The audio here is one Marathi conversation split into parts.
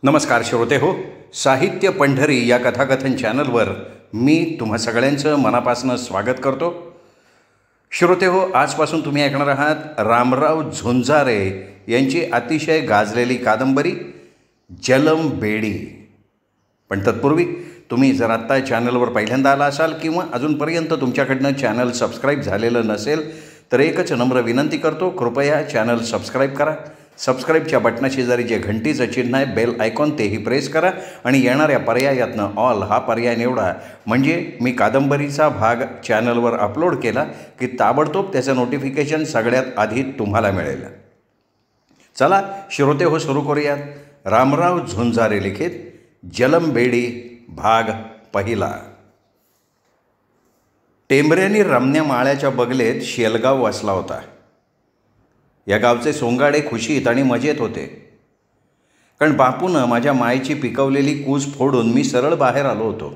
नमस्कार श्रोते हो. साहित्य पंढरी या कथाकथन चॅनलवर मी तुम्हा सगळ्यांचं मनापासून स्वागत करतो. श्रोते हो, आजपासून तुम्ही ऐकणार आहात रामराव झुंजारे यांची अतिशय गाजलेली कादंबरी जलम बेडी. पण तत्पूर्वी तुम्ही जर आत्ता चॅनलवर पहिल्यांदा आला असाल किंवा अजूनपर्यंत तुमच्याकडनं चॅनल सबस्क्राईब झालेलं नसेल तर एकच नम्र विनंती करतो, कृपया चॅनल सबस्क्राईब करा. सबस्क्राईबच्या बटनाशेजारी जे घंटीचं चिन्ह आहे, बेल आयकॉन, तेही प्रेस करा आणि येणाऱ्या पर्यायातनं ऑल हा पर्याय निवडा. म्हणजे मी कादंबरीचा भाग चॅनलवर अपलोड केला की ताबडतोब त्याचं नोटिफिकेशन सगळ्यात आधी तुम्हाला मिळेल. चला श्रोते हो, सुरू करूयात. रामराव झुंजारे लिखित जलम बेडी भाग पहिला. टेंभऱ्यांनी रमण्या माळ्याच्या बगलेत शेलगाव वसला होता. या गावचे सोंगाडे खुशीत आणि मजेत होते, कारण बापूनं माझ्या मायेची पिकवलेली कूस फोडून मी सरळ बाहेर आलो होतो.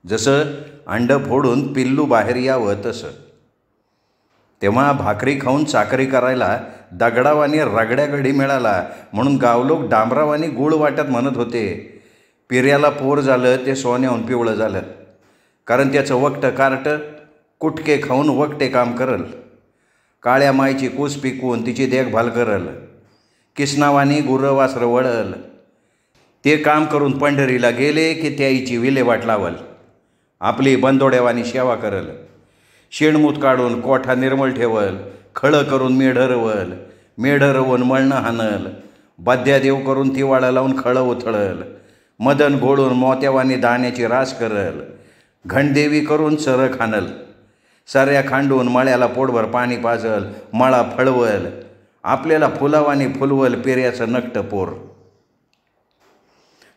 जसं अंडं फोडून पिल्लू बाहेर यावं तसं. तेव्हा भाकरी खाऊन चाकरी करायला दगडावानी रगड्या गडी मिळाला म्हणून गावलोक डांबरावानी गुळ वाटत म्हणत होते, पिऱ्याला पोर झालं ते सोन्याहून पिवळं झालं, कारण त्याचं वकटं कार्ट कुटके खाऊन वकटे काम करल. काळ्या मायची कूस पिकवून तिची देखभाल करल, किसनावानी गुरं वासरं वळल. ते काम करून पंढरीला गेले की त्याईची विल्हेवाट लावल, आपली बंदोड्यावानी सेवा करल. शेणमूत काढून कोठा निर्मळ ठेवल, खळं करून मेढं रवल, मेढं रवून मळणं हाणल, बद्या देव करून तिवाळा लावून खळं उथळल, मदन घोळून मोत्यावानी दाण्याची रास करल, घणदेवी करून चरक हाणल, साऱ्या खांडून मळ्याला पोटभर पाणी पाजल, मळा फळवल, आपल्याला फुलावानी फुलवल पेऱ्याचं नकट पोर.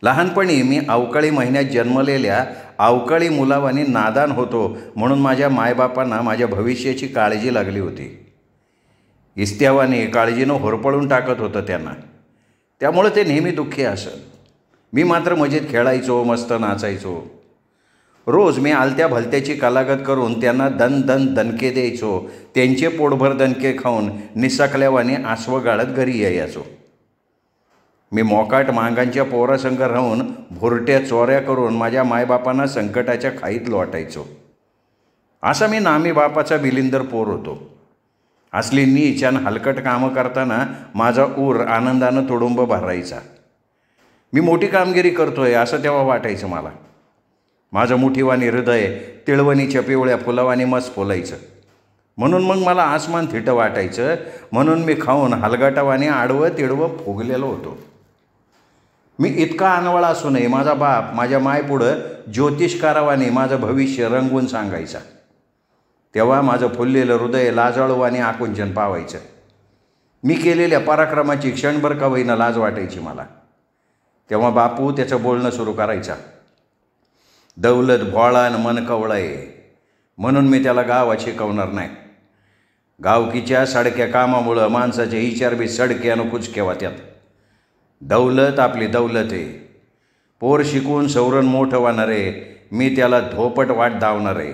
लहानपणी मी अवकाळी महिन्यात जन्मलेल्या अवकाळी मुलावानी नादान होतो म्हणून माझ्या मायबापांना माझ्या भविष्याची काळजी लागली होती. इस्त्यावानी काळजीनं होरपळून टाकत होतं त्यांना, त्यामुळं ते नेहमी दुःखी असत. मी मात्र मजेत खेळायचो, मस्त नाचायचो. रोज मी आलत्या भलत्याची कलागत करून त्यांना दणके द्यायचो. त्यांचे पोटभर दणके खाऊन निसकल्यावाने आसवं गाळत घरी यायचो. मी मोकाट मांगांच्या पोरासंग राहून भुरट्या चोऱ्या करून माझ्या मायबापांना संकटाच्या खाईत लोटायचो. असा मी नामी बापाचा बिलिंदर पोर होतो. असली नीच आणि हलकट कामं करताना माझा ऊर आनंदानं तुडुंब भरायचा. मी मोठी कामगिरी करतोय असं तेव्हा वाटायचं मला. माझं मुठीवानी हृदय तिळवणीच्या पिवळ्या फुलावानी मस्त फुलायचं. म्हणून मग मला आसमान थिटं वाटायचं. म्हणून मी खाऊन हलगाटावानी आडवं तिडवं फुगलेलो होतो. मी इतका अनवळा असूनही माझा बाप माझ्या मायपुढं ज्योतिषकारावानी माझं भविष्य रंगवून सांगायचा. तेव्हा माझं फुललेलं हृदय लाजाळूवानी आकुंचन पावायचं. मी केलेल्या पराक्रमाची क्षणभर का होईना लाज वाटायची मला. तेव्हा बापू त्याचं बोलणं सुरू करायचा. दौलत भोळान मन कवळाय म्हणून मी त्याला गावात शिकवणार नाही. गावकीच्या सडक्या कामामुळं माणसाचे विचार बी सडक्यानं कुचक्या वात्यात. दौलत आपली दौलत आहे. पोर शिकून सौरण मोठं वाहणार आहे, मी त्याला धोपट वाट धावणार आहे.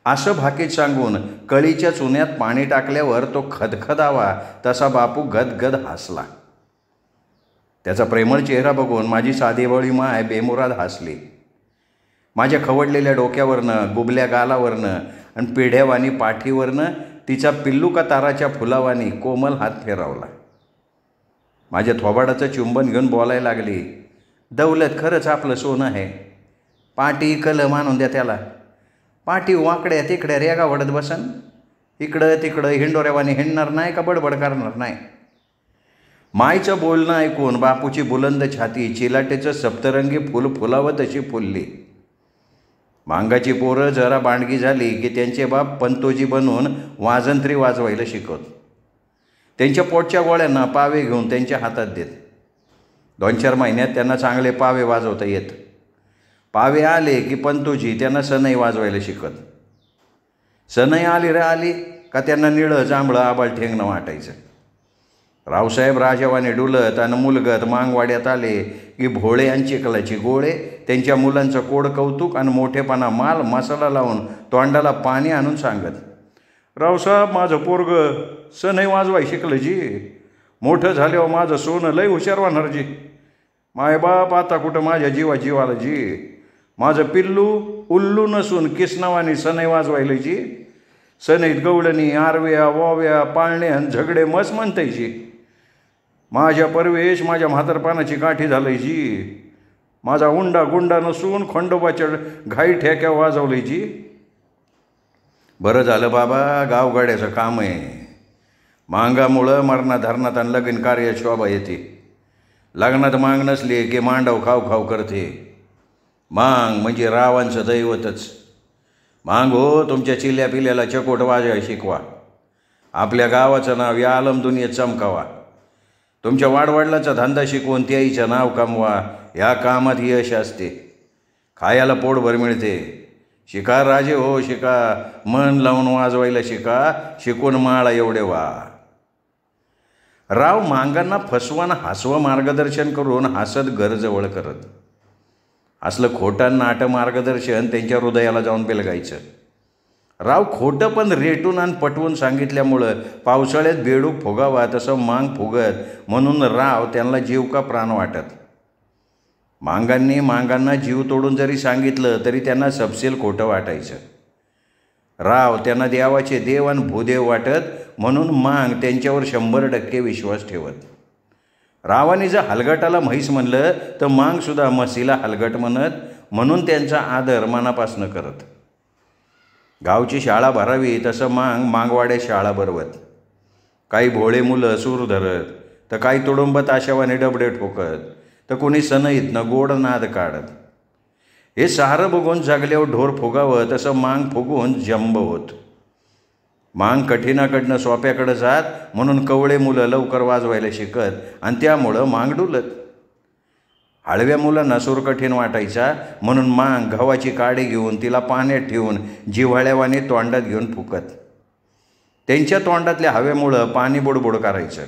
असं भाकीत सांगून कळीच्या चुन्यात पाणी टाकल्यावर तो खदखदावा तसा बापू गदगद हसला. त्याचा प्रेमळ चेहरा बघून माझी साधीवळी माय बेमुराद हसली. माझ्या खवडलेल्या डोक्यावरनं, गुबल्या गालावरनं आणि पिढ्यावानी पाठीवरनं तिचा पिल्लू का ताराच्या फुलावानी कोमल हात फिरवला. माझ्या थोबाडाचं चुंबन घेऊन बोलायला लागली, दौलत खरंच आपलं सोनं आहे. पाठी कलम आणून द्या त्याला. पाठी वाकड्या तिकड्या रेगा वडत बसन, इकडं तिकडं हिंडोऱ्यावानी हिंडणार नाही का बडबड करणार नाही. मायचं बोलणं ऐकून बापूची बुलंद छाती चिलाटेचं सप्तरंगी फुल फुलावं तशी फुलली. मांगाची पोरं जरा बांडगी झाली की त्यांचे बाप पंतोजी बनून वाजंत्री वाजवायला शिकवत. त्यांच्या पोटच्या गोळ्यांना पावे घेऊन त्यांच्या हातात देत. 2-4 महिन्यात त्यांना चांगले पावे वाजवता येत. पावे आले की पंतोजी त्यांना सनई वाजवायला शिकत. सनई आली रे आली का त्यांना निळं जांभळं आबाळ ठेंगणं वाटायचं. रावसाहेब राजावाने डुलत आणि मुलगत मांगवाड्यात आले की भोळे आणि चिखलाची गोळे त्यांच्या मुलांचं कोड कौतुक आणि मोठेपणा माल मसाला लावून तोंडाला पाणी आणून सांगत, रावसाहेब माझं पोरगं सनई वाजवाय शिकलं जी, मोठं झाल्यावर माझं सोनं लय हुशार होणार जी. मायबाप आता कुठं माझ्या जीवाला जी. माझं पिल्लू उल्लू नसून किसनावानी सनई वाजवायला जी. सनईत गवळणी आरव्या वाव्या पाळणे आणि झगडे मस म्हणतायची. माझ्या परवेश माझ्या म्हातारपणाची काठी झालंय जी. माझा उंडा गुंडा नसून खंडोबाच्या घाई ठेक्या वाजवलंय जी. बरं झालं बाबा, गावगाड्याचं काम आहे. मांगामुळं मरणाधरणात आणि लगीन कार्य शोभा येते. लग्नात मांग नसली की मांडव खाव करते. मांग म्हणजे रावांचं दैवतच. मांग हो, तुमच्या चिल्ल्या पिल्ल्याला चकोट वाजवायला शिकवा. आपल्या गावाचं नाव या आलम दुनियेत चमकावा. तुमच्या वाडवडिलाचा धंदा शिकवून त्याईचं नाव कमवा. ह्या कामात यश असते. खायला पोटभर मिळते. शिका राजे हो शिका. मन लावून वाजवायला शिका. शिकून माळा एवढे व्हा. राव मांगांना फसवान हसवं मार्गदर्शन करून हसत घरजवळ करत. असलं खोटं नाटं मार्गदर्शन त्यांच्या हृदयाला जाऊन पेलगायचं. राव खोटं पण रेटून आणि पटवून सांगितल्यामुळं पावसाळ्यात बेडूक फुगावा तसं मांग फुगत, म्हणून राव त्यांना जीव का प्राण वाटत. मांगांना जीव तोडून जरी सांगितलं तरी त्यांना सपसेल खोटं वाटायचं. राव त्यांना देवाचे देव आणि भूदेव वाटत, म्हणून मांग त्यांच्यावर 100% विश्वास ठेवत. रावाने जर हलगटाला म्हैस म्हणलं तर मांगसुद्धा म्हशीला हलगट म्हणत, म्हणून त्यांचा आदर मनापासनं करत. गावची शाळा भरावी तसं मांगवाड्यात शाळा भरवत. काही भोळे मुलं सूर धरत, तर काही तुडुंब ताशावाने डबडे ठोकत, तर कोणी सनईतनं गोड नाद काढत. हे सारं बघून जगल्यावर ढोर फुगावं तसं मांग फुगून जंब होत. मांग कठीणाकडनं सोप्याकडं जात, म्हणून कवळे मुलं लवकर वाजवायला शिकत आणि त्यामुळं मांग डुलत. हळव्या मुलांना सूर कठीण वाटायचा, म्हणून मांग गव्हाची काडी घेऊन तिला पाण्यात ठेवून जिव्हाळ्यावाने तोंडात घेऊन फुकत. त्यांच्या तोंडातल्या हवेमुळं पाणी बुडबुड करायचं.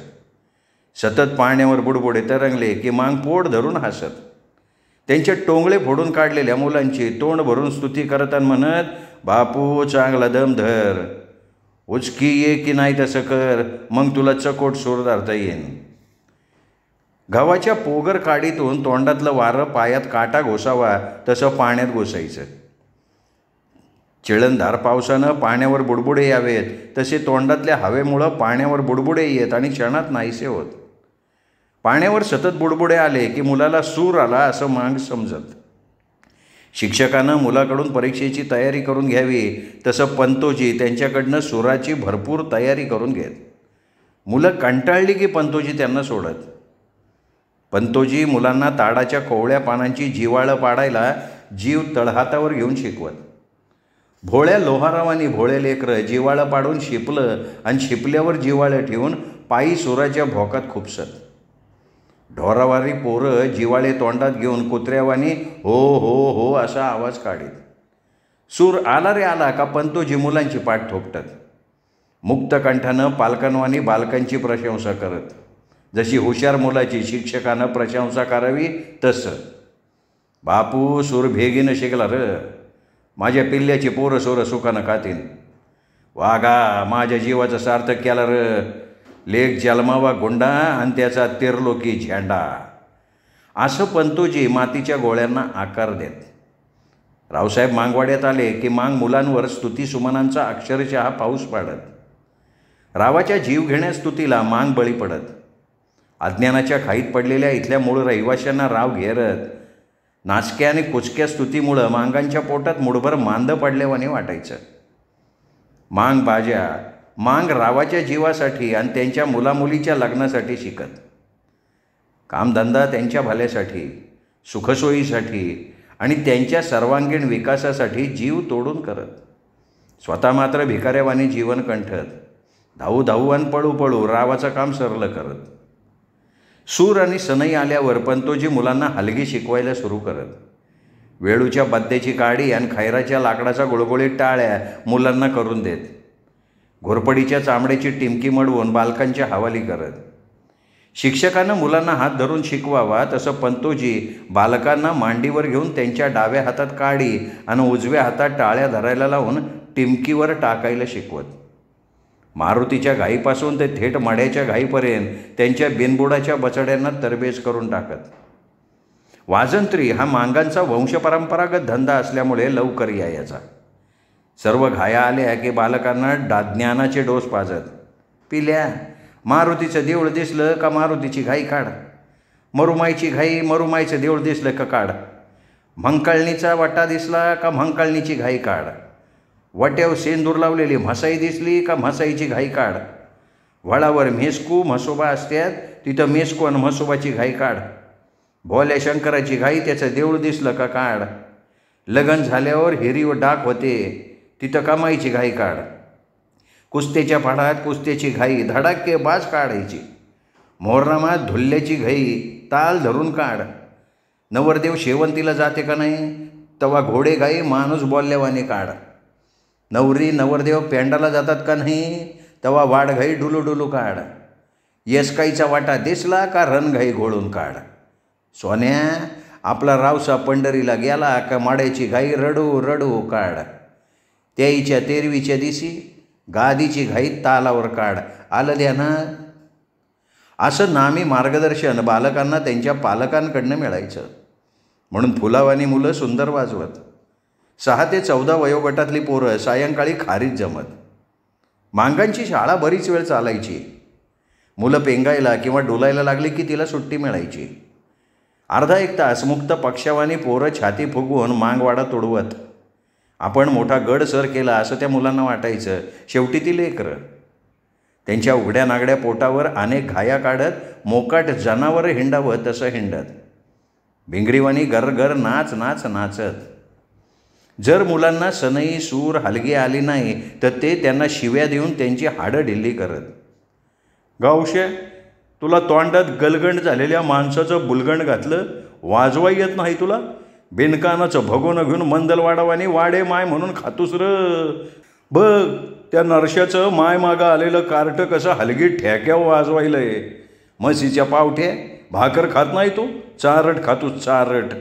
सतत पाण्यावर बुडबुडे तरंगले की मांग पोट धरून हसत. त्यांचे टोंगळे फोडून काढलेल्या मुलांची तोंड भरून स्तुती करत आणि म्हणत, बापू चांगला दम धर, उचकी ये की नाही तसं कर, मग तुला चकोट सूर धरता येईन. गव्हाच्या पोगर काडीतून तोंडातलं वारं पायात काटा घोसावा तसं पाण्यात घोसायचं. चिळणधार पावसानं पाण्यावर बुडबुडे यावेत तसे तोंडातल्या हवेमुळं पाण्यावर बुडबुडे येत आणि क्षणात नाहीसे होत. पाण्यावर सतत बुडबुडे आले की मुलाला सूर आला असं मांग समजत. शिक्षकानं मुलाकडून परीक्षेची तयारी करून घ्यावी तसं पंतोजी त्यांच्याकडनं सुराची भरपूर तयारी करून घेत. मुलं कंटाळली की पंतोजी त्यांना सोडत. पंतोजी मुलांना ताडाच्या कोवळ्या पानांची जिव्हाळं पाडायला जीव तळहातावर घेऊन शिकवत. भोळ्या लोहारावानी भोळे लेकरं जिव्हाळं पाडून शिपलं आणि शिपल्यावर जिव्हाळं ठेवून पायी सुराच्या भोकात खुपसत. ढोरावारी पोरं जिव्हाळे तोंडात घेऊन कुत्र्यावानी हो हो हो असा आवाज काढीत. सूर आला रे आला का पंतोजी मुलांची पाठ थोपटत. मुक्त कंठानं पालकांवानी बालकांची प्रशंसा करत. जशी हुशार मुलाची शिक्षकानं प्रशंसा करावी तसं. बापू सूर भेगीनं शिकला र, माझ्या पिल्ल्याची पोरं सोरं सुखानं खातीन. वागा माझ्या जीवाचं सार्थक केला र, लेख जन्मावा गुंडा आणि त्याचा तिरलोकी झेंडा. असं पंतोजी मातीच्या गोळ्यांना आकार देत. रावसाहेब मांगवाड्यात आले की मांग मुलांवर स्तुतीसुमनांचा अक्षरशः पाऊस पाडत. रावाच्या जीव घेण्या स्तुतीला मांग बळी पडत. अज्ञानाच्या खाईत पडलेल्या इथल्या मूळ रहिवाशांना राव घेरत. नाचक्या आणि कुचक्या स्तुतीमुळं मांगांच्या पोटात मुठभर मांद पडल्यावाने वाटायचं. मांग बाज्या मांग रावाच्या जीवासाठी आणि त्यांच्या मुलामुलीच्या लग्नासाठी शिकत. कामधंदा त्यांच्या भल्यासाठी, सुखसोयीसाठी आणि त्यांच्या सर्वांगीण विकासासाठी जीव तोडून करत. स्वतः मात्र भिकाऱ्यावानी जीवन कंठत. धावू धावू आणि पळू पळू रावाचं काम सरलं करत. सूर आणि सनई आल्यावर पंतोजी मुलांना हलगी शिकवायला सुरू करत. वेळूच्या बद्द्याची काडी आणि खैराच्या लाकडाचा गुळगुळीत टाळ्या मुलांना करून देत. घोरपडीच्या चामड्याची टिमकी मडवून बालकांच्या हवाली करत. शिक्षकानं मुलांना हात धरून शिकवावा तसं पंतोजी बालकांना मांडीवर घेऊन त्यांच्या डाव्या हातात काडी आणि उजव्या हातात टाळ्या धरायला लावून टिमकीवर टाकायला शिकवत. मारुतीच्या घाईपासून ते थेट मड्याच्या घाईपर्यंत त्यांच्या बिनबुडाच्या बचड्यांना तरबेज करून टाकत. वाजंत्री हा मांगांचा वंशपरंपरागत धंदा असल्यामुळे लवकर यायचा. सर्व घाया आल्या की बालकांना ज्ञानाचे डोस पाजत. पिल्या, मारुतीचं देऊळ दिसलं का मारुतीची घाई काढ, मरुमाईची घाई मरुमाईचं देऊळ दिसलं का काढ, म्हंकाळणीचा वाटा दिसला का म्हंकाळणीची घाई काढ, वाट्यावर सेंदूर लावलेली म्हसाई दिसली का म्हसाईची घाई काढ, वळावर म्हैसकू म्हसोबा असतात तिथं म्हैसकू आणि म्हसोबाची घाई काढ, भोल्या शंकराची घाई त्याचं देऊळ दिसलं का काढ, लग्न झाल्यावर हिरीवर डाक होते तिथं कमाईची घाई काढ, कुस्त्याच्या पाडात कुस्त्याची घाई धडाके बाज काढायची, मोहरमात धुल्ल्याची घाई ताल धरून काढ, नवरदेव शेवंतीला जाते का नाही तवा घोडे घाई माणूस बोलल्यावाने काढ, नवरी नवरदेव पेंडाला जातात का नाही तवा वाडघाई डुलू डुलू काढ, येसकाईचा वाटा दिसला का रणघाई घोळून काढ. सोन्या, आपला रावसा पंढरीला गेला का माड्याची घाई रडू रडू काढ, त्याईच्या तेरवीच्या दिवशी गादीची घाई तालावर काढ. आलं ध्यानात? असं नामी मार्गदर्शन बालकांना त्यांच्या पालकांकडनं मिळायचं. म्हणून फुलावानी मुलं सुंदर वाजवत. 6 ते 14 वयोगटातली पोरं सायंकाळी खारीत जमत. मांगांची शाळा बरीच वेळ चालायची. मुलं पेंगायला किंवा डोलायला लागली की तिला सुट्टी मिळायची. अर्धा एक तास मुक्त पक्षावानी पोरं छाती फुगवून मांगवाडा तोडवत. आपण मोठा गड सर केला असं त्या मुलांना वाटायचं. शेवटी ती लेकरं त्यांच्या उघड्या नागड्या पोटावर अनेक घाया काढत मोकाट जनावर हिंडावं तसं हिंडत. भिंगरीवानी गरगर नाच नाच नाचत. जर मुलांना सनई सूर हलगी आली नाही तर ते त्यांना शिव्या देऊन त्यांची हाडं ढिल्ली करत. गावशे, तुला तोंडात गलगंड झालेल्या माणसाचं बुलगंड घातलं, वाजवा येत नाही तुला? बिनकानाचं भगोनं घेऊन मंदलवाडावानी वाडे माय म्हणून खातूस र. बघ त्या नरशाचं माय मागं आलेलं कार्ट कसं हलगी ठेक्यावर वाजवायलंय. म्हशीच्या पावठे भाकर खात नाही तू, चारट खातूस चारट.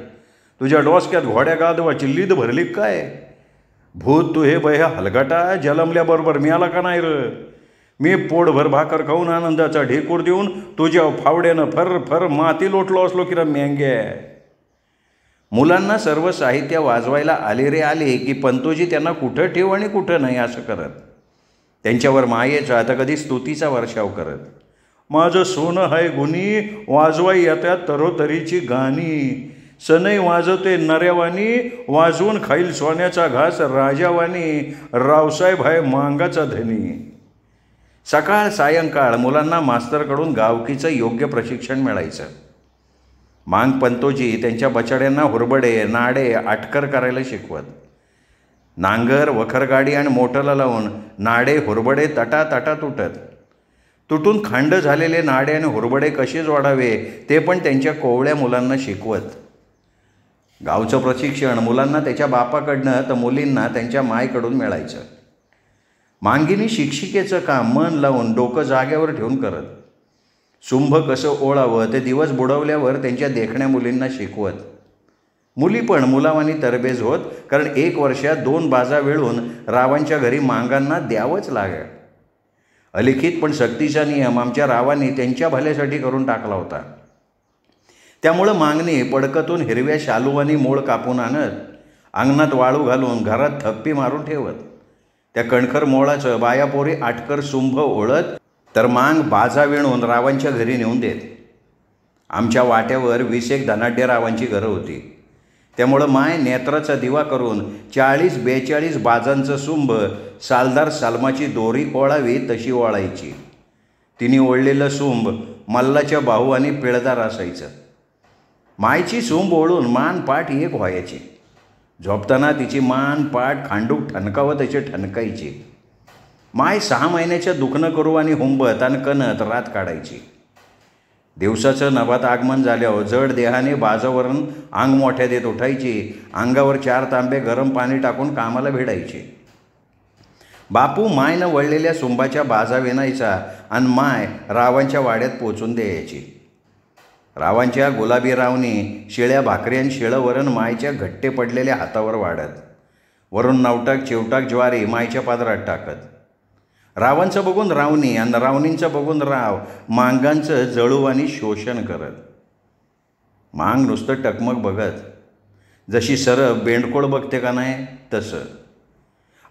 तुझ्या डोसक्यात घोड्या गादवाची लीद भरली काय? भूत तू हे बह्या हलगाटा जलमल्याबरोबर मिळाला का नाही र? मी पोटभर भाकर खाऊन आनंदाचा ढेकूर देऊन तुझ्या फावड्यानं फर फर माती लोटलो असलो की र मेंग्या. मुलांना सर्व साहित्य वाजवायला आले रे आले की पंतोजी त्यांना कुठं ठेव आणि कुठं नाही असं करत. त्यांच्यावर मायेचा आता कधी स्तुतीचा वर्षाव करत. माझं सोनं हाय गुणी, वाजवाई येत्यात तरोतरीची गाणी. सनई वाजवते नऱ्यावानी, वाजवून खाईल सोन्याचा घास राजावानी. रावसाहेब हाय मांगाचा धनी. सकाळ सायंकाळ मुलांना मास्तरकडून गावकीचं योग्य प्रशिक्षण मिळायचं. मांग पंतोजी त्यांच्या बछड्यांना हुरबडे नाडे आटकर करायला शिकवत. नांगर वखरगाडी आणि मोटरला लावून नाडे हुरबडे तटा तटा तुटत. तुटून खांड झालेले नाडे आणि हुरबडे कसे जोडावे ते पण त्यांच्या कोवळ्या मुलांना शिकवत. गावचं प्रशिक्षण मुलांना त्याच्या बापाकडनं तर मुलींना त्यांच्या मायकडून मिळायचं. मांगिनी शिक्षिकेचं काम मन लावून डोकं जाग्यावर ठेवून करत. शुंभ कसं ओळावं ते दिवस बुडवल्यावर त्यांच्या देखण्या मुलींना शिकवत. मुली पण मुलावानी तरबेज होत, कारण 1 वर्षात 2 बाजा वेळून रावांच्या घरी मांगांना द्यावंच लागेल. अलिखित पण सक्तीचा नियम आमच्या रावांनी त्यांच्या भल्यासाठी करून टाकला होता. त्यामुळं मागणी पडकतून हिरव्या शालूवानी मोळ कापून आणत, अंगणात वाळू घालून घरात थप्पी मारून ठेवत. त्या कणखर मोळाचं बायापोरी आटकर शुंभ ओळत तर मांग बाजा विणून रावांच्या घरी नेऊन देत. आमच्या वाट्यावर 20 धनाढ्य रावांची घरं होती. त्यामुळं माय नेत्राचा दिवा करून 40-42 बाजांचं शुंभ सालदार सालमाची दोरी ओळावी तशी ओळायची. तिने ओढलेलं शुंभ मल्लाच्या बाहू आणि पिळदार असायचं. मायची शुंभ ओढून मान पाठ एक व्हायची. झोपताना तिची मान पाठ खांडूक ठणकावं तसे ठणकायची. माय 6 महिन्याच्या दुखणं करू आणि हुंबत आणि कणत रात काढायची. दिवसाचं नभात आगमन झाल्यावर जड देहाने बाजावरून अंग मोठ्या देत उठायची. अंगावर 4 तांबे गरम पाणी टाकून कामाला भिडायची. बापू मायनं वळलेल्या शुंभाच्या बाजा विणायचा आणि माय रावांच्या वाड्यात पोचून द्यायची. रावांच्या गुलाबी रावणी शिळ्या भाकरी आणि शिळं वरण मायच्या घट्टे पडलेल्या हातावर वाढत. वरून नवटाक चिवटाक ज्वारी मायच्या पादरात टाकत. रावांचं बघून रावणी आणि रावणींचं बघून राव मांगांचं जळू आणि शोषण करत. मांग नुसतं टकमक बघत, जशी सरप बेंडकोळ बघते का नाही तसं.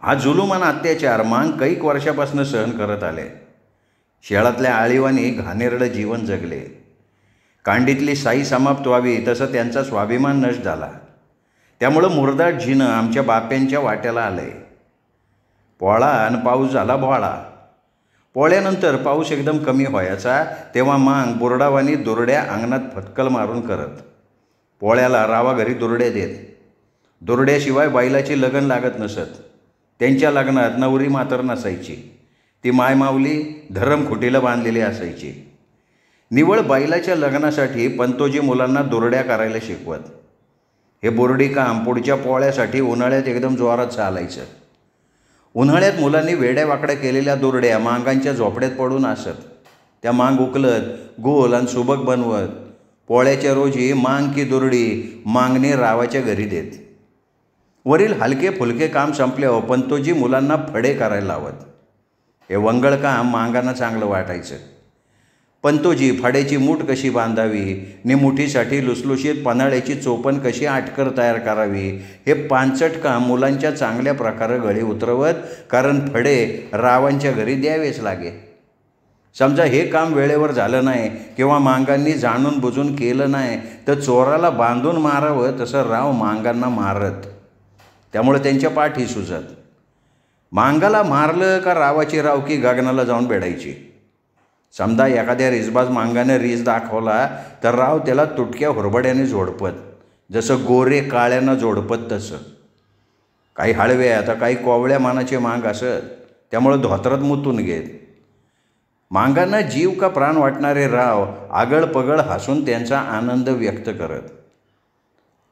हा जुलूम आणि अत्याचार मांग कैक वर्षापासून सहन करत आले. शेळातल्या आळीवानी घाणेरडं जीवन जगले. कांडीतली साई समाप्त व्हावी तसं त्यांचा स्वाभिमान नष्ट झाला. त्यामुळं मुरदाट जिणं आमच्या बाप्यांच्या वाट्याला आलंय. पोळा आणि पाऊस झाला भोळा. पोळ्यानंतर पाऊस एकदम कमी व्हायचा तेव्हा मांग बुरडावानी दुरड्या अंगणात फटकल मारून करत. पोळ्याला रावा घरी दुरडे देत. दुरड्याशिवाय बैलाची लगन लागत नसत. त्यांच्या लग्नात नवरी मात्र नसायची. ती मायमाऊली धरमखुटीला बांधलेली असायची. निवळ बैलाच्या लग्नासाठी पंतोजी मुलांना दुरड्या करायला शिकवत. हे बोर्डी काम पुढच्या पोळ्यासाठी उन्हाळ्यात एकदम जोरात चालायचं. उन्हाळ्यात मुलांनी वेड्यावाकड्या केलेल्या दुरड्या मांगांच्या झोपड्यात पडून असत. त्या मांग उकलत, गोल आणि सुबक बनवत. पोळ्याच्या रोजी मांग की दुरडी मांगणे रावाच्या घरी देत. वरील हलके फुलके काम संपल्यावर पंतोजी मुलांना फडे करायला लावत. हे वंगळ काम मांगांना चांगलं वाटायचं. पंतोजी फड्याची मूठ कशी बांधावी, नि मुठीसाठी लुसलुशीत पन्हाळ्याची चोपण कशी आटकर तयार करावी, हे पांचट काम मुलांच्या चांगल्या प्रकारे गळी उतरवत. कारण फडे रावांच्या घरी द्यावेच लागे. समजा हे काम वेळेवर झालं नाही किंवा मांगांनी जाणून बुजून केलं नाही तर चोराला बांधून मारावं तसं राव मांगांना मारत. त्यामुळे त्यांच्या पाठी सुजत. मांगाला मारलं का रावाची रावकी गगनाला जाऊन बेडायची. समजा एखाद्या रिसबाज मांगाने रीस दाखवला तर राव त्याला तुटक्या हुरबड्याने जोडपत, जसं गोरे काळ्यांना जोडपत तसं. काही हळव्या तर काही कोवळ्या मानाचे मांग असत. त्यामुळं धोत्रात मुतून घेत. मांगांना जीव का प्राण वाटणारे राव आगळ पगळ हसून त्यांचा आनंद व्यक्त करत.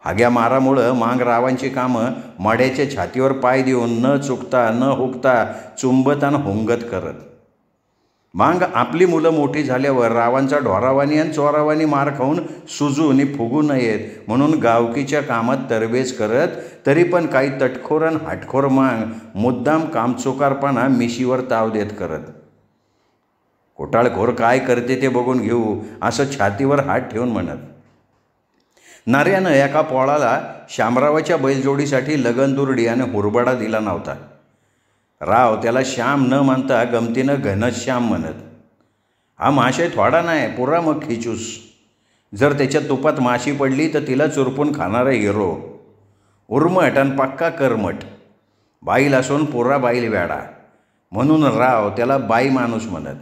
हाग्या मारामुळं मांग रावांची कामं मड्याच्या छातीवर पाय देऊन न चुकता न हुकता चुंबत आणि हुंगत करत. मांग आपली मुलं मोठी झाल्यावर रावांचा ढोरावानी आणि चोरावानी मार खाऊन सुजून फुगू नयेत म्हणून गावकीच्या कामात तरबेज करत. तरी पण काही तटखोर आणि हाटखोर मांग मुद्दाम कामचुकारपणा मिशीवर ताव देत करत. घोटाळखोर काय करते ते बघून घेऊ असं छातीवर हात ठेवून म्हणत. नार्यानं एका पोळाला शामरावाच्या बैलजोडीसाठी लगन दुरडी आणि हुरबडा दिला नव्हता. राव त्याला श्याम न म्हणता गमतीनं घनश्याम म्हणत. हा माशय थोडा नाही, पुरा मग खिचूस. जर त्याच्या तुपात माशी पडली तर तिला चुरपून खाणारा हिरो. उर्मट आणि पक्का करमट. बाईल असून पुरा बाईल वेडा म्हणून राव त्याला बाई माणूस म्हणत.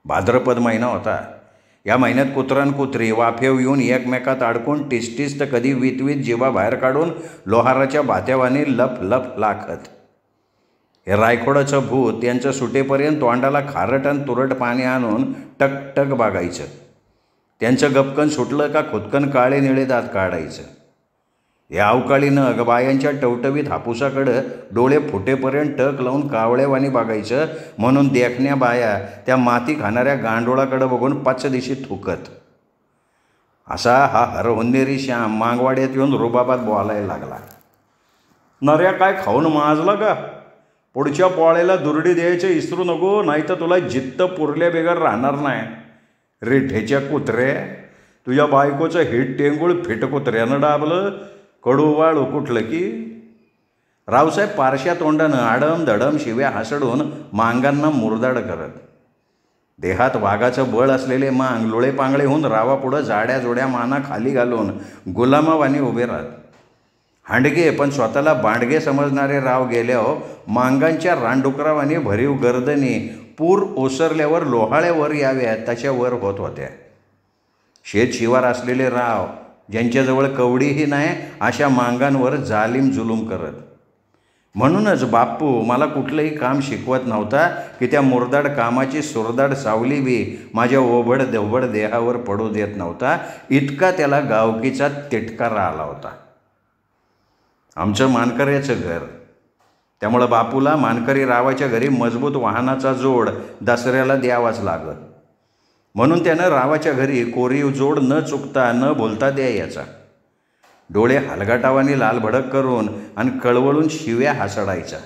भाद्रपद महिना होता. या महिन्यात कुत्रान कुत्री वाफेव येऊन एकमेकात अडकून टिसटीस तर कधी वितवीत जिभा बाहेर काढून लोहाराच्या भात्यावाने लप लप लाखत. हे रायखोडाचं भूत त्यांचं सुटेपर्यंत तोंडाला खारट आणि तुरट पाणी आणून टकटक बघायचं. त्यांचं गपकन सुटलं का खुदकन काळे निळे दात काढायचं. या अवकाळीनं बायांच्या टवटवीत हापुसाकडं डोळे फुटेपर्यंत टक लावून कावळेवानी बघायचं. म्हणून देखण्या बाया त्या माती खाणाऱ्या गांडोळाकडं बघून पाच दिशी थुकत. असा हा हरहुंदेरी श्याम मांगवाड्यात येऊन रुबाबात बोलायला लागला. नऱ्या काय खाऊन माजला का? पुढच्या पोळ्याला दुरडी द्यायचे इसरू नको, नाही तर तुला जित्त पुरल्या बेगर राहणार नाही. रिठेच्या कुत्रे, तुझ्या बायकोचं हिट टेंगुळ फिट कुत्र्यानं डाबलं. कडू वाळू कुठलं की. रावसाहेब पारश्या तोंडानं आडम धडम शिव्या हसडून मांगांना मुरदाड करत. देहात वाघाचं बळ असलेले मांग लोळे पांगळे होऊन रावापुढं जाड्या जोड्या माना खाली घालून गुलामावानी उभे राहत. हांडगे पण स्वतःला बांडगे समजणारे राव गेल्यावर मांगांच्या रानडुकरावानी भरीव गर्दनी पूर ओसरल्यावर लोहाळ्यावर याव्यात तशा वर होत होत्या. शेत शिवार असलेले राव ज्यांच्याजवळ कवडीही नाही अशा मांगांवर जालिम जुलूम करत. म्हणूनच बाप्पू मला कुठलंही काम शिकवत नव्हता की त्या मुरदाड कामाची सुरदाड सावली बी माझ्या ओबड देवबड देहावर पडू देत नव्हता. इतका त्याला गावकीचा तिटकारा आला होता. आमचं मानकऱ्याचं घर. त्यामुळं बापूला मानकरी रावाच्या घरी मजबूत वाहनाचा जोड दसऱ्याला द्यावाच लागत. म्हणून त्यानं रावाच्या घरी कोरीव जोड न चुकता न बोलता द्यायचा. डोळे हलगाटावानी लालभडक करून आणि कळवळून शिव्या हसडायचा.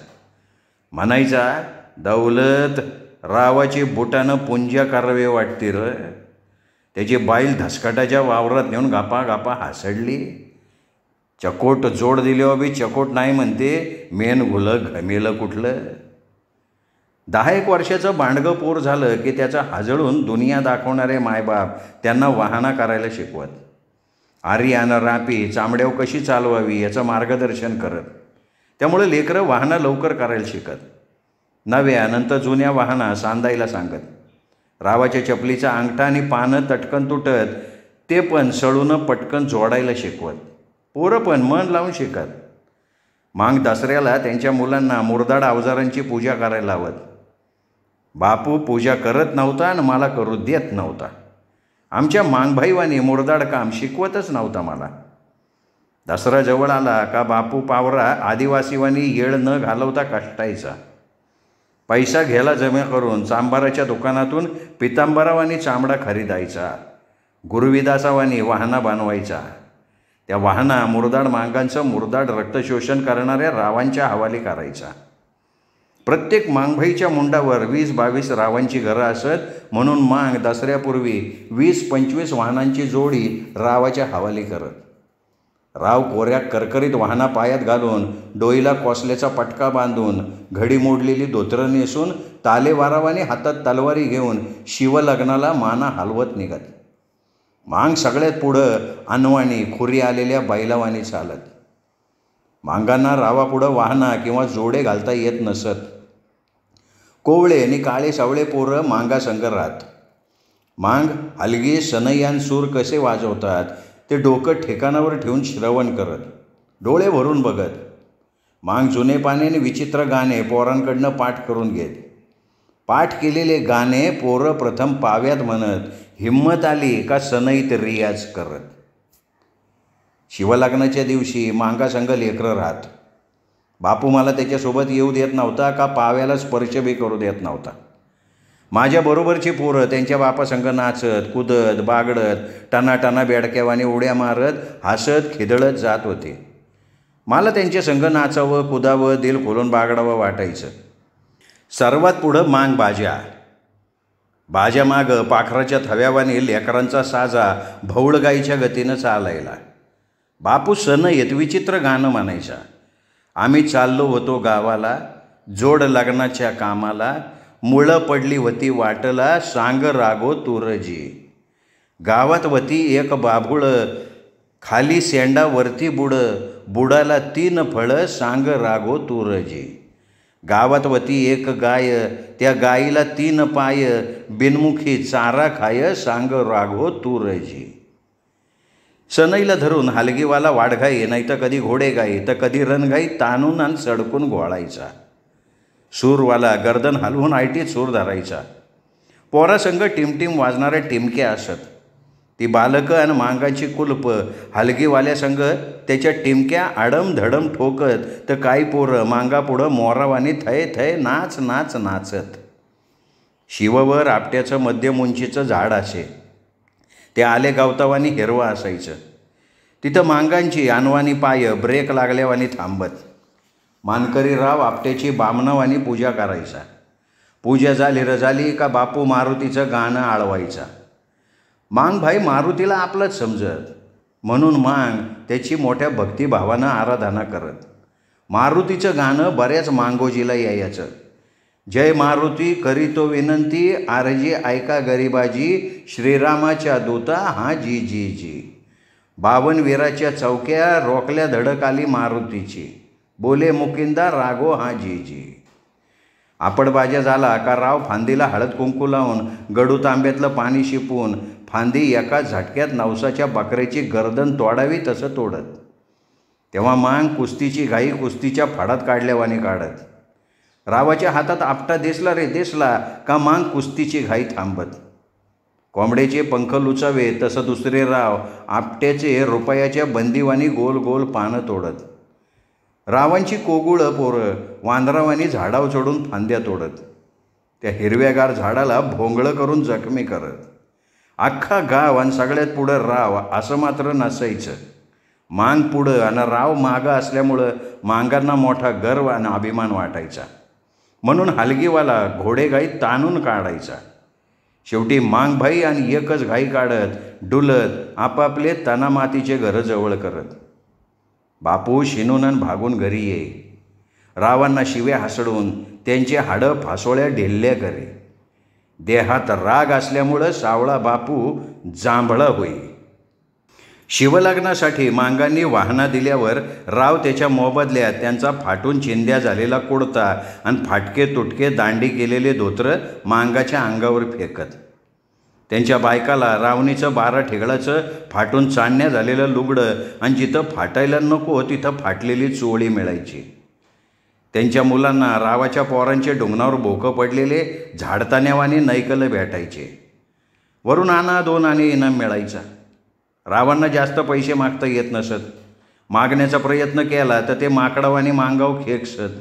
म्हणायचा, दौलत रावाची बुटानं पुंज्या करावे वाटते र. त्याची बैल धसकाटाच्या वावरात नेऊन गापा गापा हासडली. चकोट जोड दिल्यावर बी चकोट नाही म्हणते, मेन घुलं घमेलं कुठलं. 10-1 वर्षाचं बांडगं पोर झालं की त्याचा हाजळून दुनिया दाखवणारे मायबाप त्यांना वाहना करायला शिकवत. आर्यानं रापी चामड्याव कशी चालवावी याचं मार्गदर्शन करत. त्यामुळे लेकरं वाहनं लवकर करायला शिकत. नव्या नंतर जुन्या वाहना सांदायला सांगत. रावाच्या चपलीचा अंगठा आणि पानं तटकन तुटत ते पण सळूनं पटकन जोडायला शिकवत. पोरं पण मन लावून शिकत. मांग दसऱ्याला त्यांच्या मुलांना मुरदाड अवजारांची पूजा करायला लावत. बापू पूजा करत नव्हता आणि मला करू देत नव्हता. आमच्या मांगभाईवानी मुरदाड काम शिकवतच नव्हता मला. दसरा जवळ आला का बापू पावरा आदिवासीवानी येळ न घालवता कष्टायचा. पैसा घ्यायला जमा करून चांबाराच्या दुकानातून पितांबरावानी चांबडा खरीदायचा. गुरुविदासावानी वाहना बनवायचा. त्या वाहना मुरदाड मांगांचं मुरदाड रक्तशोषण करणाऱ्या रावांच्या हवाली करायचा. प्रत्येक मांगभाईच्या मुंडावर 20-22 रावांची घरं असत, म्हणून मांग दसऱ्यापूर्वी 20-25 वाहनांची जोडी रावाच्या हवाली करत. राव कोऱ्या करकरीत वाहना पायात घालून, डोईला कोसल्याचा पटका बांधून, घडी मोडलेली धोतरं नेसून, तालेवारावानी हातात तलवारी घेऊन शिवलग्नाला माना हलवत निघत. मांग सगळ्यात पुढं अनवाणी खुरी आलेल्या बैलावानी चालत. मांगांना रावापुढं वाहना किंवा जोडे घालता येत नसत. कोवळे आणि काळे सावळे पोरं मांगासंग राहत. मांग हलगी सनयान सूर कसे वाजवतात ते डोकं ठिकाणावर ठेवून श्रवण करत, डोळे भरून बघत. मांग जुने पाण्याने विचित्र गाणे पोरांकडनं पाठ करून घेत. पाठ केलेले गाणे पोरं प्रथम पाव्यात म्हणत, हिम्मत आली का सनईत रियाज करत. शिवलग्नाच्या दिवशी मांगासंग लेकरं राहत. बापू मला त्याच्यासोबत येऊ देत नव्हता का पाव्याला स्पर्श बी करू देत नव्हता. माझ्याबरोबरची पोरं त्यांच्या बापासंग नाचत कुदत बागडत टनाटना बेडक्यावाने उड्या मारत हसत खिदळत जात होते. मला त्यांच्या संग नाचावं कुदावं दिल खोलून बागडावं वाटायचं. सर्वात पुढं मांग बाजा मागं पाखराच्या थव्यावाने लेकरांचा साजा भौळगाईच्या गतीनं चालायला. बापू सनईत विचित्र गाणं म्हणायचा. आम्ही चाललो होतो गावाला, जोड लग्नाच्या कामाला, मुळं पडली होती वाटला, सांग रागो तुरजी. गावात वती एक बाभुळं, खाली शेंडा वरती बुडाला 3 फळं, सांग रागो तुरजी. गावात वती एक गाय, त्या गाईला 3 पाय, बिनमुखी चारा खाय, सांग राघो तुरजी. सनईला धरून हलगीवाला वाडघाई नाही तर कधी घोडेगाई तर कधी रणघाई ताणून आणि सडकून घोळायचा. सूरवाला गर्दन हलवून आयटीत सूर धरायचा. पोरासंग टिमटिम वाजणाऱ्या टिमक्या असत. ती बालकं आणि मांगाची कुलप हलगीवाल्यासंग त्याच्या टिमक्या आडम धडम ठोकत तर काही पोरं मांगापुढं मोरावानी थय थय नाच नाच नाचत. शिववर आपट्याचं मध्यम उंचीचं झाड असे. ते आले गावतावानी हिरवं असायचं. तिथं मांगांची अनवानी पाय ब्रेक लागल्यावानी थांबत. मानकरी राव आपट्याची बामणावानी पूजा करायचा. पूजा झाली का बापू मारुतीचं गाणं आळवायचा. मांगभाई मारुतीला आपलंच समजत, म्हणून मांग त्याची मोठ्या भक्तिभावानं आराधना करत. मारुतीचं गाणं बऱ्याच मांगोजीला यायचं. जय मारुती करीतो विनंती, आरजी ऐका गरिबाजी, श्रीरामाच्या दूता हा जी जी जी. 52 वीराच्या चौक्या रोखल्या धडक आली मारुतीची, बोले मुकिंदा रागो हा जी जी. आपडबाजा झाला का राव फांदीला हळद कुंकू लावून गडू तांब्यातलं पाणी शिपून फांदी एका झटक्यात नवसाच्या बकऱ्याची गर्दन तोडावी तसं तोडत. तेव्हा मांग कुस्तीची घाई कुस्तीच्या फाडात काढल्यावानी काढत. रावाच्या हातात आपटा दिसला रे दिसला का मांग कुस्तीची घाई थांबत. कोंबड्याचे पंख लुचावे तसं दुसरे राव आपट्याचे रुपयाच्या बंदीवानी गोल गोल पानं तोडत. रावांची कोगुळं पोरं वांदरावानी झाडावर चढून फांद्या तोडत. त्या हिरव्यागार झाडाला भोंगळं करून जखमी करत. अख्खा गाव आणि सगळ्यात पुढं राव असं मात्र नसायचं. मांग पुढं आणि राव मागं असल्यामुळं मांगांना मोठा गर्व आणि अभिमान वाटायचा. म्हणून हलगीवाला घोडेगाई ताणून काढायचा. शेवटी मांगभाई आणि एकच घाई काढत डुलत आपापले तनामातीचे घरं जवळ करत. बापू शिनून भागून घरी येई. रावांना शिव्या हसडून त्यांची हाडं फासोळ्या ढेलल्या करे. देहात राग असल्यामुळं सावळा बापू जांभळा होई. शिवलग्नासाठी मांगांनी वाहना दिल्यावर राव त्याच्या मोबदल्यात त्यांचा फाटून चिंध्या झालेला कुडता आणि फाटके तुटके दांडी केलेले धोत्र मांगाच्या अंगावर फेकत. त्यांच्या बायकाला रावणीचं 12 ठिगळाचं फाटून चांदण्या झालेलं लुगडं आणि जिथं फाटायला नको तिथं फाटलेली चोळी मिळायची. त्यांच्या मुलांना रावाच्या पोरांचे डोंगणावर भोकं पडलेले झाडतान्यावानी नैकलं भेटायचे. वरून आणा 2 आणे इनाम मिळायचा. रावांना जास्त पैसे मागता येत नसत. मागण्याचा प्रयत्न केला तर ते माकडावानी मांगाव खेकसत.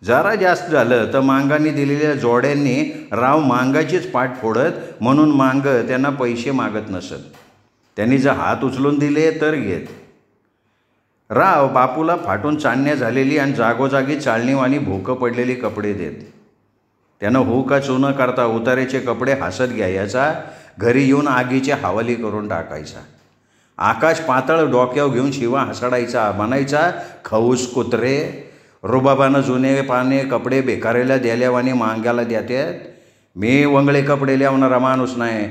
जरा जास्त झालं तर मांगांनी दिलेल्या जोड्यांनी राव मांगाचीच पाठ फोडत, म्हणून मांग त्यांना पैसे मागत नसत. त्यांनी जर हात उचलून दिले तर घेत. राव बापूला फाटून चांदण्या झालेली आणि जागोजागी चाळणीवानी भोकं पडलेली कपडे देत. त्यानं हो का चुनं करता उतारेचे कपडे हसत घ्यायचा. घरी येऊन आगीची हवाली करून टाकायचा. आकाश पातळ डोक्यावर घेऊन शिवा हसडायचा. म्हणायचा, खऊस कुत्रे, रुबाबानं जुने पाने कपडे बेकारेला द्याल्यावानी मांग्याला द्यात्यात. मी वंगळे कपडे लिहावणारा माणूस नाही.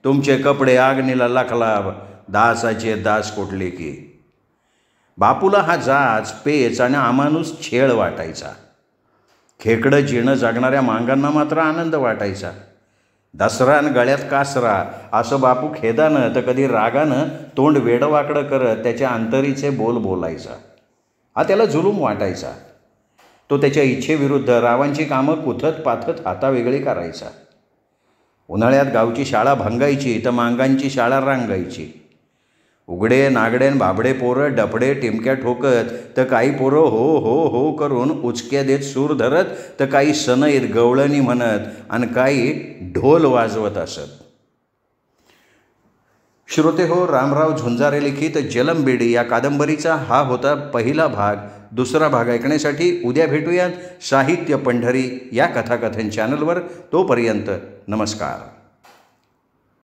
तुमचे कपडे आगनीला लाखला दासाचे दास कोटले की. बापूला हा जाच पेच आणि अमानुष छेळ वाटायचा. खेकडं जिणं जगणाऱ्या मांगांना मात्र आनंद वाटायचा. दसरा आणि गळ्यात कासरा असं बापू खेदानं तर कधी रागानं तोंड वेडवाकडं करत त्याच्या अंतरीचे बोल बोलायचा. हा त्याला जुलूम वाटायचा. तो त्याच्या इच्छेविरुद्ध रावांची कामं कुथत पाथत हातावेगळी करायचा. उन्हाळ्यात गावची शाळा भंगायची तर मांगांची शाळा रांगायची. उघडे नागडे बाबडे पोरं डफडे टिमक्या ठोकत तर काही पोरं हो हो हो करून उचक्या देत सूर धरत, तर काही सनईत गवळणी म्हणत आणि काही ढोल वाजवत असत. श्रोते हो, रामराव झुंजारे लिखित जलमबेडी या कादंबरीचा हा होता पहिला भाग. दुसरा भाग ऐकण्यासाठी उद्या भेटूयात साहित्य पंढरी या कथाकथन चॅनलवर. तोपर्यंत नमस्कार.